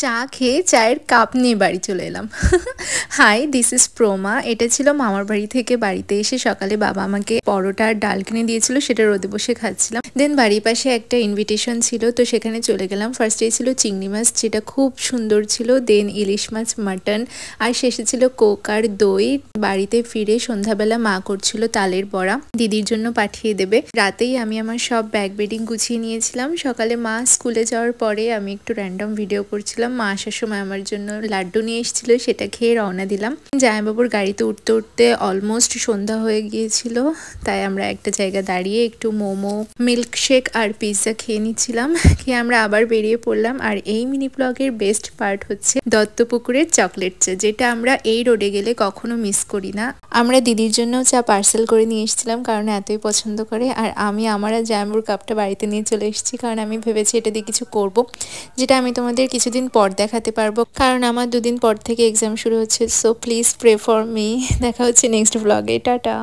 চা খেয়ে চায়ের কাপ নিয়ে বাড়ি চলে এলাম। High, this is প্রমা। এটা ছিল মামার বাড়ি থেকে বাড়িতে এসে সকালে বাবা আমাকে পরোটা আর ডাল কিনে দিয়েছিল, সেটা রোদে বসে খাচ্ছিলাম। দেন বাড়ির পাশে একটা ইনভিটেশন ছিল, তো সেখানে চলে গেলাম। ফার্স্টে ছিল চিংড়ি মাছ, যেটা খুব সুন্দর ছিল। দেন ইলিশ মাছ, মাটন, আর শেষে ছিল কোক আর দই। বাড়িতে ফিরে সন্ধ্যাবেলা মা করছিল তালের বড়া, দিদির জন্য পাঠিয়ে দেবে। রাতেই আমি আমার সব ব্যাগ বেডিং গুছিয়ে নিয়েছিলাম। সকালে মা স্কুলে যাওয়ার পরে আমি একটু র্যান্ডম ভিডিও করছিলাম। মা আসার সময় আমার জন্য লাড্ডু নিয়ে এসেছিল, সেটা খেয়ে রওনা দিলাম। জামাইবাবুর গাড়িতে উঠতে উঠতে অলমোস্ট সন্ধ্যা হয়ে গিয়েছিল, তাই আমরা একটা জায়গা দাঁড়িয়ে একটু মোমো, মিল্কশেক আর পিৎজা খেয়ে নিচ্ছিলাম। খেয়ে আমরা আবার বেরিয়ে পড়লাম। আর এই মিনি ব্লগের বেস্ট পার্ট হচ্ছে দত্তপুকুরের চকলেট চা, যেটা আমরা এই রোডে গেলে কখনো মিস করি না। আমরা দিদির জন্য চা পার্সেল করে নিয়ে এসেছিলাম, কারণ এতই পছন্দ করে। আর আমি আমার আর জামাইবাবুর কাপটা বাড়িতে নিয়ে চলে এসেছি, কারণ আমি ভেবেছি এটা দিয়ে কিছু করব, যেটা আমি তোমাদের কিছুদিন পর দেখাতে পারবো, কারণ আমার 2 দিন পর থেকে এক্সাম শুরু হচ্ছে। So please pray for me. দেখা হচ্ছে নেক্সট ব্লগে। টাটা।